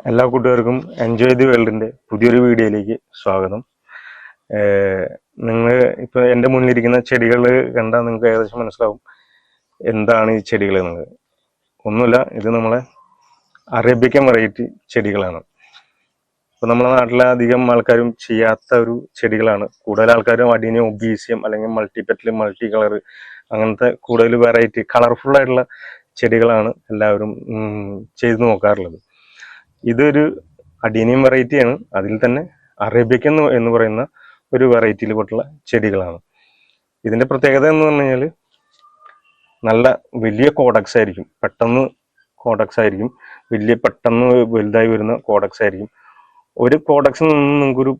എല്ലാ കൂട്ടുകാർക്കും enjoy the വേൾഡിന്റെ പുതിയൊരു വീഡിയോയിലേക്ക് സ്വാഗതം. നിങ്ങൾ ഇപ്പോൾ എൻ്റെ മുന്നിലിരിക്കുന്ന ചെടികൾ കണ്ടാൽ നിങ്ങൾക്ക് ഏകദേശം മനസ്സിലാവും എന്താണ് ഈ ചെടികൾ എന്നത്. ഒന്നുമില്ല, ഇത് നമ്മളെ അറേബ്യക്കൻ വെറൈറ്റി ചെടികളാണ്. ഇപ്പോൾ നമ്മുടെ നാട്ടിലെ അധികം ആൾക്കാരും ചെയ്യാത്ത ഒരു ചെടികളാണ്. കൂടുതൽ ആൾക്കാരും അഡീനിയം ഒബീസിയം അല്ലെങ്കിൽ മൾട്ടിപെറ്റൽ മൾട്ടി കളർ അങ്ങനത്തെ കൂടുതൽ വെറൈറ്റി കളർഫുൾ ആയിട്ടുള്ള ചെടികളാണ് എല്ലാവരും ചെയ്തു നോക്കാറുള്ളത്. ഇതൊരു അഡീനിയം വെറൈറ്റിയാണ്. അതിൽ തന്നെ അറേബ്യക്കൻ എന്ന് പറയുന്ന ഒരു വെറൈറ്റിയിൽ പെട്ടുള്ള ചെടികളാണ്. ഇതിന്റെ പ്രത്യേകത എന്ന് പറഞ്ഞു കഴിഞ്ഞാൽ നല്ല വലിയ കോഡക്സ് ആയിരിക്കും, പെട്ടെന്ന് കോഡക്സ് ആയിരിക്കും, പെട്ടെന്ന് വലുതായി വരുന്ന കോഡക്സ് ആയിരിക്കും. ഒരു കോഡക്സിൽ നിന്ന് നിങ്ങൾക്കൊരു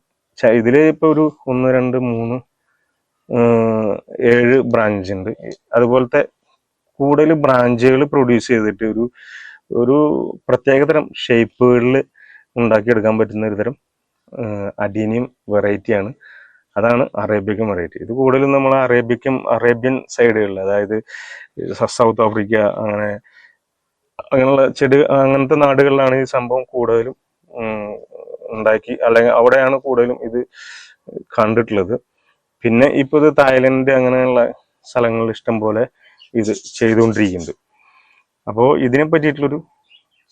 ഇതിൽ ഇപ്പോൾ ഒരു 1 2 3 7 ബ്രാഞ്ച് ഉണ്ട്. അതുപോലത്തെ കൂടുതൽ ബ്രാഞ്ചുകൾ പ്രൊഡ്യൂസ് ചെയ്തിട്ട് ഒരു പ്രത്യേകതരം ഷേപ്പുകളിൽ ഉണ്ടാക്കിയെടുക്കാൻ പറ്റുന്ന ഒരു തരം അഡീനിയം വെറൈറ്റിയാണ്. അതാണ് അറേബ്യക്കൻ വെറൈറ്റി. ഇത് കൂടുതലും നമ്മൾ അറേബ്യൻ സൈഡുകളിൽ, അതായത് സൗത്ത് ആഫ്രിക്ക അങ്ങനെയുള്ള അങ്ങനത്തെ നാടുകളിലാണ് ഈ സംഭവം കൂടുതലും ഉണ്ടാക്കി, അല്ലെങ്കിൽ അവിടെയാണ് കൂടുതലും ഇത് കണ്ടിട്ടുള്ളത്. പിന്നെ ഇപ്പോൾ ഇത് തായ്ലൻഡ് അങ്ങനെയുള്ള സ്ഥലങ്ങളിൽ ഇഷ്ടം പോലെ ഇത് ചെയ്തുകൊണ്ടിരിക്കുന്നുണ്ട്. അപ്പോൾ ഇതിനെ പറ്റിയിട്ടുള്ളൊരു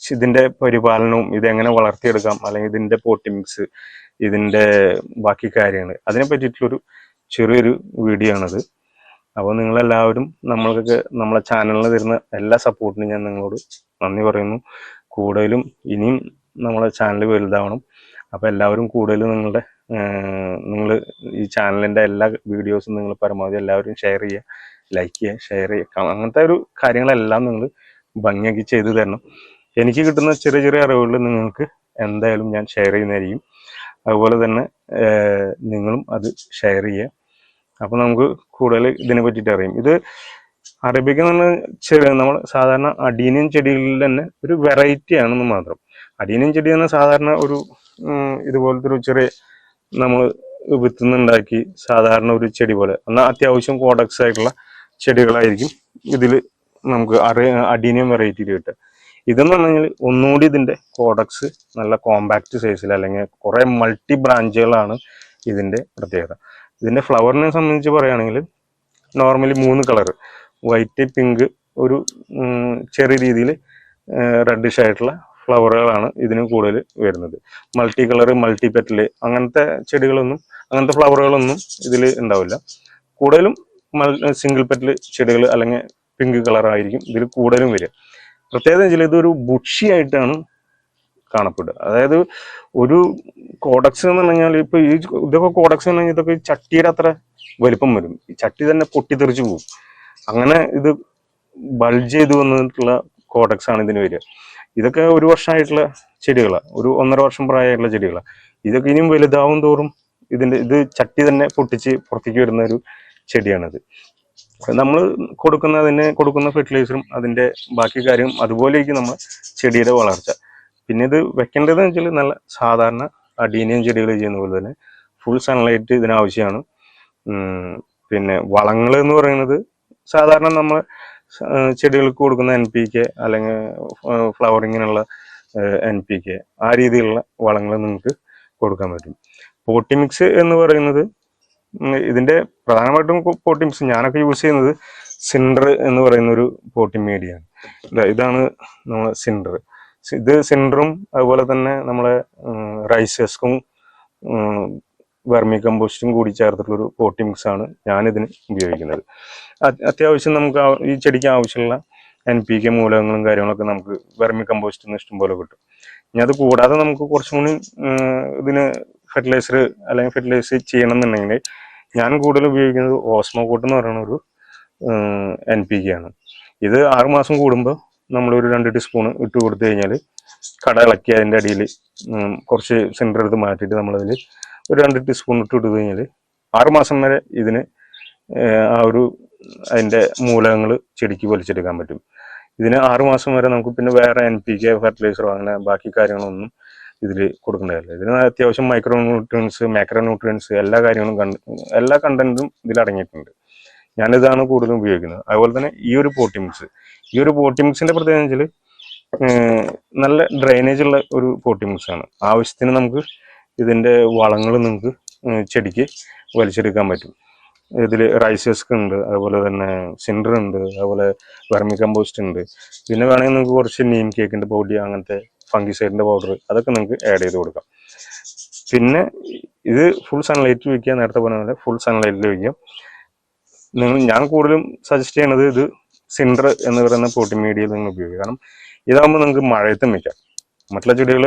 ഇതിന്റെ പരിപാലനവും ഇതെങ്ങനെ വളർത്തിയെടുക്കാം, അല്ലെങ്കിൽ ഇതിന്റെ പോട്ടിങ്സ്, ഇതിന്റെ ബാക്കി കാര്യങ്ങൾ, അതിനെ പറ്റിയിട്ടുള്ളൊരു ചെറിയൊരു വീഡിയോ ആണത്. അപ്പോൾ നിങ്ങളെല്ലാവരും നമ്മളെ ചാനലിന് തരുന്ന എല്ലാ സപ്പോർട്ടിനും ഞാൻ നിങ്ങളോട് നന്ദി പറയുന്നു. കൂടുതലും ഇനിയും നമ്മളെ ചാനൽ വലുതാവണം. അപ്പോൾ എല്ലാവരും കൂടുതലും നിങ്ങൾ ഈ ചാനലിന്റെ എല്ലാ വീഡിയോസും നിങ്ങൾ പരമാവധി എല്ലാവരും ഷെയർ ചെയ്യുക, ലൈക്ക് ചെയ്യുക, ഷെയർ ചെയ്യുക. അങ്ങനത്തെ ഒരു കാര്യങ്ങളെല്ലാം നിങ്ങൾ ഭംഗിയാക്കി ചെയ്തു തരണം. എനിക്ക് കിട്ടുന്ന ചെറിയ ചെറിയ അറിവുകൾ നിങ്ങൾക്ക് എന്തായാലും ഞാൻ ഷെയർ ചെയ്യുന്നതായിരിക്കും. അതുപോലെ തന്നെ നിങ്ങളും അത് ഷെയർ ചെയ്യുക. അപ്പോൾ നമുക്ക് കൂടുതൽ ഇതിനെ പറ്റിയിട്ട് അറിയും. ഇത് അറേബ്യക്ക എന്ന് പറഞ്ഞാൽ നമ്മൾ സാധാരണ അഡീനിയൻ ചെടികളിൽ തന്നെ ഒരു വെറൈറ്റി ആണെന്ന് മാത്രം. അഡീനിയൻ ചെടി തന്നെ സാധാരണ ഒരു ഇതുപോലത്തെ ഒരു ചെറിയ നമ്മൾ വിത്തുന്നുണ്ടാക്കി സാധാരണ ഒരു ചെടി പോലെ, എന്നാൽ അത്യാവശ്യം കോഡക്സ് ആയിട്ടുള്ള ചെടികളായിരിക്കും ഇതിൽ നമുക്ക് അഡീനിയം വെറൈറ്റിയിൽ കിട്ടുക. ഇതെന്ന് പറഞ്ഞു കഴിഞ്ഞാൽ ഒന്നുകൂടി ഇതിന്റെ കോഡക്സ് നല്ല കോമ്പാക്ട് സൈസിൽ, അല്ലെങ്കിൽ കുറെ മൾട്ടി ബ്രാഞ്ചുകളാണ് ഇതിന്റെ പ്രത്യേകത. ഇതിന്റെ ഫ്ലവറിനെ സംബന്ധിച്ച് പറയുകയാണെങ്കിൽ നോർമലി 3 കളർ, വൈറ്റ്, പിങ്ക്, ഒരു ചെറിയ രീതിയിൽ റെഡിഷ് ആയിട്ടുള്ള ഫ്ലവറുകളാണ് ഇതിന് കൂടുതൽ വരുന്നത്. മൾട്ടി കളർ, മൾട്ടി പെറ്റല് അങ്ങനത്തെ ചെടികളൊന്നും, അങ്ങനത്തെ ഫ്ലവറുകളൊന്നും ഇതിൽ ഉണ്ടാവില്ല. കൂടുതലും സിംഗിൾ പെറ്റല് ചെടികൾ അല്ലെങ്കിൽ പിങ്ക് കളർ ആയിരിക്കും ഇതിൽ കൂടുതലും വരിക. പ്രത്യേകത വെച്ചാൽ ഇതൊരു ബുഷി ആയിട്ടാണ് കാണപ്പെടുക. അതായത് ഒരു കോഡക്സ് എന്ന് പറഞ്ഞാൽ ഇപ്പൊ ഇതൊക്കെ കോഡക്സ് എന്ന് പറഞ്ഞാൽ ഇതൊക്കെ ചട്ടിയുടെ അത്ര വലിപ്പം വരും. ഈ ചട്ടി തന്നെ പൊട്ടിത്തെറിച്ച് പോകും. അങ്ങനെ ഇത് ബൾജ് ചെയ്ത് വന്നിട്ടുള്ള കോഡക്സ് ആണ് ഇതിന് വരിക. ഇതൊക്കെ 1 വർഷമായിട്ടുള്ള ചെടികളാണ്, ഒരു 1.5 വർഷം പ്രായമായിട്ടുള്ള ചെടികളാണ്. ഇതൊക്കെ ഇനിയും വലുതാവും തോറും ഇത് ചട്ടി തന്നെ പൊട്ടിച്ച് പുറത്തേക്ക് വരുന്ന ഒരു ചെടിയാണിത്. നമ്മൾ കൊടുക്കുന്ന ഫെർട്ടിലൈസറും അതിന്റെ ബാക്കി കാര്യം അതുപോലെയൊക്കെ നമ്മൾ ചെടിയുടെ വളർച്ച. പിന്നെ ഇത് വെക്കേണ്ടതെന്ന് വെച്ചാൽ നല്ല സാധാരണ അഡീനിയം ചെടികൾ ചെയ്യുന്ന പോലെ തന്നെ ഫുൾ സൺലൈറ്റ് ഇതിനാവശ്യമാണ്. പിന്നെ വളങ്ങൾ എന്ന് പറയുന്നത് സാധാരണ നമ്മൾ ചെടികൾക്ക് കൊടുക്കുന്ന NPK അല്ലെങ്കിൽ ഫ്ലവറിങ്ങിനുള്ള NPK, ആ രീതിയിലുള്ള വളങ്ങൾ നിങ്ങൾക്ക് കൊടുക്കാൻ പറ്റും. പോട്ടി മിക്സ് എന്ന് പറയുന്നത് ഇതിന്റെ പ്രധാനമായിട്ടും പോട്ടി മിക്സ് ഞാനൊക്കെ യൂസ് ചെയ്യുന്നത് സിൻഡർ എന്ന് പറയുന്ന ഒരു പോട്ടി മീഡിയാണ്. ഇതാണ് നമ്മളെ സിൻഡർ. ഇത് സിൻഡറും അതുപോലെ തന്നെ നമ്മളെ റൈസസ്കും വെർമി കമ്പോസ്റ്റും കൂടി ചേർത്തിട്ടുള്ളൊരു പോട്ടി മിക്സ് ആണ് ഞാനിതിന് ഉപയോഗിക്കുന്നത്. അത്യാവശ്യം നമുക്ക് ഈ ചെടിക്ക് ആവശ്യമുള്ള NPK മൂലകങ്ങളും കാര്യങ്ങളൊക്കെ നമുക്ക് വെർമി കമ്പോസ്റ്റിൽ നിന്ന് ഇഷ്ടംപോലെ കിട്ടും. ഇനി അത് കൂടാതെ നമുക്ക് കുറച്ചും കൂടി ഇതിന് ഫെർട്ടിലൈസ് ചെയ്യണം എന്നുണ്ടെങ്കിൽ ഞാൻ കൂടുതൽ ഉപയോഗിക്കുന്നത് ഓസ്മോകോട്ട് എന്ന് പറയുന്ന ഒരു NPK ആണ്. ഇത് 6 മാസം കൂടുമ്പോൾ നമ്മളൊരു 2 ടീസ്പൂൺ ഇട്ട് കൊടുത്തു കഴിഞ്ഞാൽ കട ഇളക്കി അതിൻ്റെ അടിയിൽ കുറച്ച് സെൻറ്റർ എടുത്ത് മാറ്റിയിട്ട് നമ്മളതിൽ ഒരു 2 ടീസ്പൂൺ ഇട്ട് കൊടുത്തു കഴിഞ്ഞാൽ 6 മാസം വരെ ഇതിന് അതിൻ്റെ മൂലകങ്ങൾ ചെടിക്ക് വലിച്ചെടുക്കാൻ പറ്റും. ഇതിന് 6 മാസം വരെ നമുക്ക് പിന്നെ വേറെ NPK ഫെർട്ടിലൈസറോ അങ്ങനെ ബാക്കി കാര്യങ്ങളൊന്നും ഇതിൽ കൊടുക്കേണ്ടതല്ല. ഇതിന് അത്യാവശ്യം മൈക്രോ ന്യൂട്രിയൻസ്, മാക്രോ ന്യൂട്രിയൻസ് എല്ലാ കണ്ടന്റും ഇതിൽ അടങ്ങിയിട്ടുണ്ട്. ഞാനിതാണ് കൂടുതലും ഉപയോഗിക്കുന്നത്. അതുപോലെ തന്നെ ഈ ഒരു പോട്ടി മിക്സിന്റെ പ്രത്യേകത വെച്ചാൽ നല്ല ഡ്രെയിനേജ് ഉള്ള ഒരു പോട്ടി മിക്സ് ആണ്. ആവശ്യത്തിന് നമുക്ക് ഇതിൻ്റെ വളങ്ങൾ നിങ്ങൾക്ക് ചെടിക്ക് വലിച്ചെടുക്കാൻ പറ്റും. ഇതിൽ റൈസസ്ക് ഉണ്ട്, അതുപോലെ തന്നെ സിൻഡർ ഉണ്ട്, അതുപോലെ വെർമി കമ്പോസ്റ്റ് ഉണ്ട്. പിന്നെ വേണമെങ്കിൽ നിങ്ങൾക്ക് കുറച്ച് നീം കേക്കിൻ്റെ പൗഡർ, അങ്ങനത്തെ ഫംഗിസൈഡിൻ്റെ പൗഡർ, അതൊക്കെ നിങ്ങൾക്ക് ആഡ് ചെയ്ത് കൊടുക്കാം. പിന്നെ ഇത് ഫുൾ സൺലൈറ്റിൽ വയ്ക്കുക, നേരത്തെ പറഞ്ഞ പോലെ ഫുൾ സൺലൈറ്റിൽ വയ്ക്കുക. ഞാൻ കൂടുതലും സജസ്റ്റ് ചെയ്യണത് ഇത് സിൻഡർ എന്ന് പറയുന്ന പോട്ടി മീഡിയയിൽ നിങ്ങൾ ഉപയോഗിക്കുക. കാരണം ഇതാകുമ്പോൾ നിങ്ങൾക്ക് മഴയത്തും വയ്ക്കാം. മറ്റുള്ള ചെടികൾ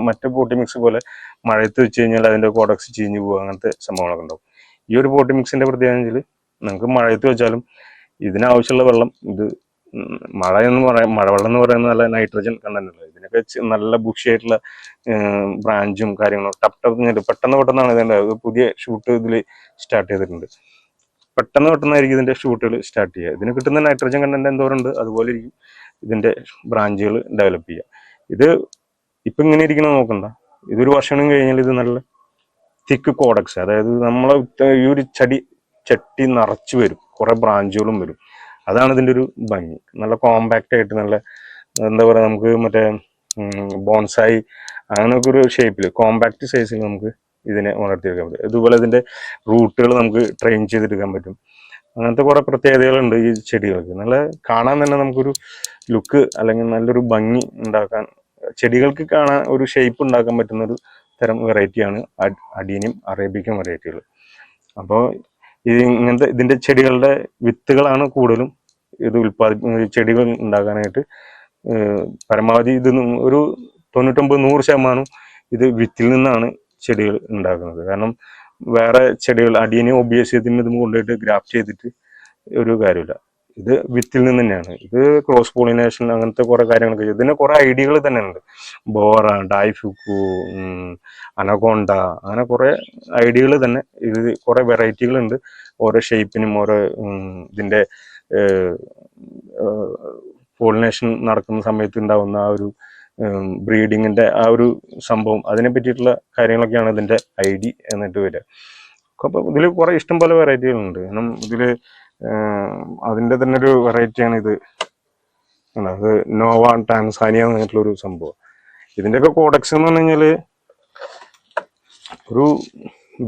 മറ്റു പോട്ടി മിക്സ് പോലെ മഴയത്ത് വെച്ച് കഴിഞ്ഞാൽ അതിൻ്റെ കോഡക്സ് ചീഞ്ഞ് പോകുക, അങ്ങനത്തെ സംഭവങ്ങളൊക്കെ ഉണ്ടാവും. ഈ ഒരു പോട്ടി മിക്സിൻ്റെ പ്രത്യേകത വെച്ചാൽ നിങ്ങൾക്ക് മഴയത്ത് വെച്ചാലും ഇതിനാവശ്യമുള്ള വെള്ളം, ഇത് മഴ എന്ന് പറയാം, മഴവെള്ളം എന്ന് പറയുന്നത് നല്ല നൈട്രജൻ കണ്ടന്റ് ഉള്ളത്. ഇതിനൊക്കെ നല്ല ബുഷിയായിട്ടുള്ള ബ്രാഞ്ചും കാര്യങ്ങളും പെട്ടെന്നാണ് ഇതിൻ്റെ പുതിയ ഷൂട്ട് ഇതിൽ സ്റ്റാർട്ട് ചെയ്തിട്ടുണ്ട്. പെട്ടെന്നായിരിക്കും ഇതിൻ്റെ ഷൂട്ടുകൾ സ്റ്റാർട്ട് ചെയ്യുക. ഇതിന് കിട്ടുന്ന നൈട്രജൻ കണ്ടന്റ് എന്തോരുണ്ട് അതുപോലെ ഇരിക്കും ഇതിൻ്റെ ബ്രാഞ്ചുകൾ ഡെവലപ്പ് ചെയ്യുക. ഇത് ഇപ്പം ഇങ്ങനെ ഇരിക്കണമെന്ന് നോക്കണ്ട, ഇതൊരു വർഷം കഴിഞ്ഞാൽ ഇത് നല്ല തിക്ക് കോഡക്സ്, അതായത് നമ്മളെ ഈ ഒരു ചട്ടി നിറച്ച് വരും, കുറേ ബ്രാഞ്ചുകളും വരും. അതാണ് ഇതിൻ്റെ ഒരു ഭംഗി. നല്ല കോമ്പാക്റ്റ് ആയിട്ട്, നല്ല എന്താ പറയുക, നമുക്ക് മറ്റേ ബോൺസായി അങ്ങനെയൊക്കെ ഒരു ഷേപ്പിൽ കോമ്പാക്റ്റ് സൈസിൽ നമുക്ക് ഇതിനെ വളർത്തിയെടുക്കാൻ പറ്റും. ഇതുപോലെ ഇതിൻ്റെ റൂട്ടുകൾ നമുക്ക് ട്രെയിൻ ചെയ്തെടുക്കാൻ പറ്റും. അങ്ങനത്തെ കുറേ പ്രത്യേകതകളുണ്ട് ഈ ചെടികൾക്ക്. നല്ല കാണാൻ തന്നെ നമുക്കൊരു ലുക്ക് അല്ലെങ്കിൽ നല്ലൊരു ഭംഗി ഉണ്ടാക്കാൻ, ചെടികൾക്ക് കാണാൻ ഒരു ഷേപ്പ് ഉണ്ടാക്കാൻ പറ്റുന്നൊരു തരം വെറൈറ്റിയാണ് അഡീനിയം അറേബിക്കൻ വെറൈറ്റികൾ. അപ്പോൾ ഇതിൻ്റെ ചെടികളുടെ വിത്തുകളാണ് കൂടുതലും ഇത് ചെടികൾ ഉണ്ടാക്കാനായിട്ട് പരമാവധി ഇത് ഒരു 99-100% ഇത് വിത്തിൽ നിന്നാണ് ചെടികൾ ഉണ്ടാക്കുന്നത്. കാരണം വേറെ ചെടികൾ അഡീനിയം ഒബിയസിയത്തിന് ഇത് കൊണ്ടുപോയിട്ട് ഗ്രാഫ്റ്റ് ചെയ്തിട്ട് ഒരു കാര്യമില്ല. ഇത് വിത്തിൽ നിന്ന് തന്നെയാണ്. ഇത് ക്രോസ് പോളിനേഷൻ അങ്ങനത്തെ കുറെ കാര്യങ്ങളൊക്കെ ചെയ്യും. ഇതിന് കുറെ ഐഡിയകൾ തന്നെ ഉണ്ട്. ബോറ, ഡൈഫുക്കു, അനകോണ്ട, അങ്ങനെ കുറെ ഐഡിയകൾ തന്നെ. ഇത് കുറെ വെറൈറ്റികളുണ്ട്. ഓരോ ഷേപ്പിനും ഓരോ ഇതിന്റെ പോളിനേഷൻ നടക്കുന്ന സമയത്ത് ഉണ്ടാവുന്ന ആ ഒരു ബ്രീഡിങ്ങിന്റെ ആ ഒരു സംഭവം, അതിനെ പറ്റിയിട്ടുള്ള കാര്യങ്ങളൊക്കെയാണ് ഇതിന്റെ ഐഡി എന്നിട്ട് വരിക. അപ്പോൾ ഇതിൽ കുറെ ഇഷ്ടം പോലെ വെറൈറ്റികളുണ്ട്. കാരണം ഇതില് അതിന്റെ തന്നെ ഒരു വെറൈറ്റിയാണ് ഇത്. അത് നോവ ടാൻസാനിയ എന്ന് പറഞ്ഞിട്ടുള്ളൊരു സംഭവം. ഇതിന്റെയൊക്കെ കോഡക്സ് എന്ന് പറഞ്ഞു കഴിഞ്ഞാല് ഒരു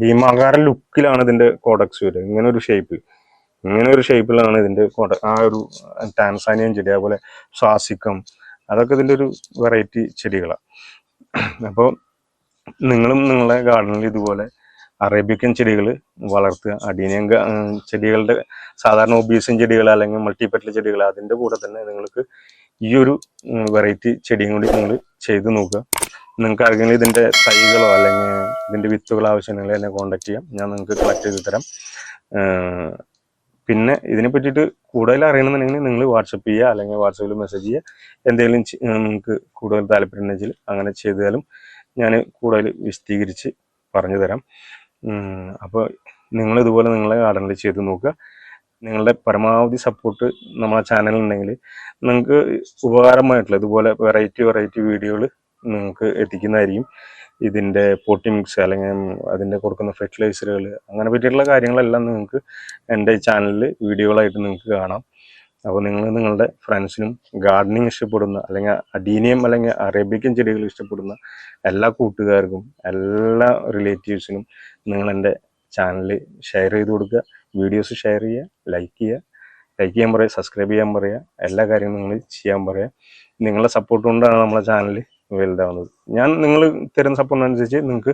ഭീമാകാര ലുക്കിലാണ് ഇതിന്റെ കോഡക്സ് വരിക. ഇങ്ങനെ ഒരു ഷേപ്പിലാണ് ഇതിന്റെ ആ ഒരു ടാൻസാനിയൻ ചെടി, അതുപോലെ സ്വാസിക്കം, അതൊക്കെ ഇതിന്റെ ഒരു വെറൈറ്റി ചെടികളാണ്. അപ്പോൾ നിങ്ങളും നിങ്ങളുടെ ഗാർഡനിൽ ഇതുപോലെ അറേബ്യക്കൻ ചെടികൾ വളർത്തുക. അഡീനിയം ചെടികളുടെ സാധാരണ ഒബീസിയൻ ചെടികൾ അല്ലെങ്കിൽ മൾട്ടിപെറ്റൽ ചെടികൾ, അതിൻ്റെ കൂടെ തന്നെ നിങ്ങൾക്ക് ഈ ഒരു വെറൈറ്റി ചെടിയും കൂടി നിങ്ങൾ ചെയ്ത് നോക്കുക. നിങ്ങൾക്ക് ആർക്കെങ്കിലും ഇതിൻ്റെ തൈകളോ അല്ലെങ്കിൽ ഇതിൻ്റെ വിത്തുകളോ ആവശ്യമുണ്ടെങ്കിൽ എന്നെ കോൺടാക്ട് ചെയ്യാം, ഞാൻ നിങ്ങൾക്ക് കളക്ട് ചെയ്ത് തരാം. പിന്നെ ഇതിനെ പറ്റിയിട്ട് കൂടുതൽ അറിയണമെന്നുണ്ടെങ്കിൽ നിങ്ങൾ വാട്സപ്പ് ചെയ്യുക, അല്ലെങ്കിൽ വാട്സപ്പിൽ മെസ്സേജ് ചെയ്യുക. എന്തെങ്കിലും നിങ്ങൾക്ക് കൂടുതൽ താല്പര്യം ഉണ്ടെങ്കിൽ അങ്ങനെ ചെയ്താലും ഞാൻ കൂടുതൽ വിശദീകരിച്ച് പറഞ്ഞു തരാം. അപ്പോൾ നിങ്ങളിതുപോലെ നിങ്ങളെ ഗാർഡനിൽ ചെയ്ത് നോക്കുക. നിങ്ങളുടെ പരമാവധി സപ്പോർട്ട് നമ്മളെ ചാനലുണ്ടെങ്കിൽ നിങ്ങൾക്ക് ഉപകാരമായിട്ടുള്ള ഇതുപോലെ വെറൈറ്റി വീഡിയോകൾ നിങ്ങൾക്ക് എത്തിക്കുന്നതായിരിക്കും. ഇതിൻ്റെ പോട്ടി മിക്സ് അല്ലെങ്കിൽ അതിൻ്റെ കൊടുക്കുന്ന ഫെർട്ടിലൈസറുകൾ, അങ്ങനെ പറ്റിയിട്ടുള്ള കാര്യങ്ങളെല്ലാം നിങ്ങൾക്ക് എൻ്റെ ചാനലിൽ വീഡിയോകളായിട്ട് നിങ്ങൾക്ക് കാണാം. അപ്പോൾ നിങ്ങളുടെ ഫ്രണ്ട്സിനും ഗാർഡനിങ് ഇഷ്ടപ്പെടുന്ന അല്ലെങ്കിൽ അഡീനിയം അല്ലെങ്കിൽ അറേബ്യക്കൻ ചെടികൾ ഇഷ്ടപ്പെടുന്ന എല്ലാ കൂട്ടുകാർക്കും എല്ലാ റിലേറ്റീവ്സിനും നിങ്ങൾ എൻ്റെ ചാനൽ ഷെയർ ചെയ്ത് കൊടുക്കുക. വീഡിയോസ് ഷെയർ ചെയ്യുക, ലൈക്ക് ചെയ്യാൻ പറയുക, സബ്സ്ക്രൈബ് ചെയ്യാൻ പറയുക, എല്ലാ കാര്യങ്ങളും നിങ്ങൾ ചെയ്യാൻ പറയുക. നിങ്ങളുടെ സപ്പോർട്ട് കൊണ്ടാണ് നമ്മളെ ചാനൽ വലുതാവുന്നത്. നിങ്ങൾ തരുന്ന സപ്പോർട്ടിനനുസരിച്ച് നിങ്ങൾക്ക്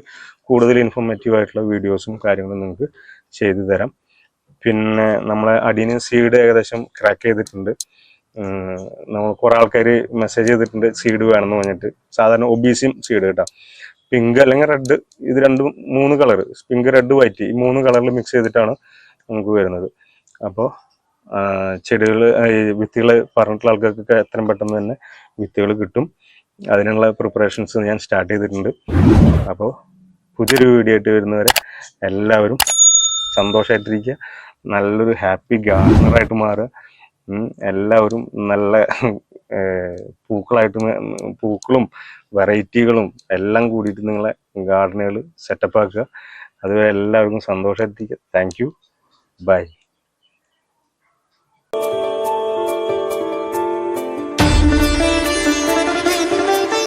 കൂടുതൽ ഇൻഫോർമേറ്റീവ് ആയിട്ടുള്ള വീഡിയോസും കാര്യങ്ങളും നിങ്ങൾക്ക് ചെയ്തു തരാം. പിന്നെ നമ്മളെ അഡീനിയം സീഡ് ഏകദേശം ക്രാക്ക് ചെയ്തിട്ടുണ്ട്. നമ്മൾ കുറെ ആൾക്കാർ മെസ്സേജ് ചെയ്തിട്ടുണ്ട് സീഡ് വേണമെന്ന് പറഞ്ഞിട്ട്. സാധാരണ ഒബീസിയം സീഡ് കേട്ടോ, പിങ്ക് അല്ലെങ്കിൽ റെഡ്, ഇത് 3 കളർ, പിങ്ക്, റെഡ്, വൈറ്റ്, ഈ 3 കളറിൽ മിക്സ് ചെയ്തിട്ടാണ് നമുക്ക് വരുന്നത്. അപ്പോൾ വിത്തുകൾ പറഞ്ഞിട്ടുള്ള ആൾക്കാർക്കൊക്കെ എത്രയും പെട്ടെന്ന് തന്നെ വിത്തുകൾ കിട്ടും. അതിനുള്ള പ്രിപ്പറേഷൻസ് ഞാൻ സ്റ്റാർട്ട് ചെയ്തിട്ടുണ്ട്. അപ്പോൾ പുതിയൊരു വീഡിയോ ആയിട്ട് വരുന്നവരെ എല്ലാവരും സന്തോഷമായിട്ടിരിക്കുക, നല്ലൊരു ഹാപ്പി ഗാർഡനറായിട്ട് മാറുക. എല്ലാവരും നല്ല പൂക്കളും വെറൈറ്റികളും എല്ലാം കൂടിയിട്ട് നിങ്ങളെ ഗാർഡനുകൾ സെറ്റപ്പ് ആക്കുക. അതുവരെ എല്ലാവർക്കും സന്തോഷമായിട്ടിരിക്കുക. Thank you, by.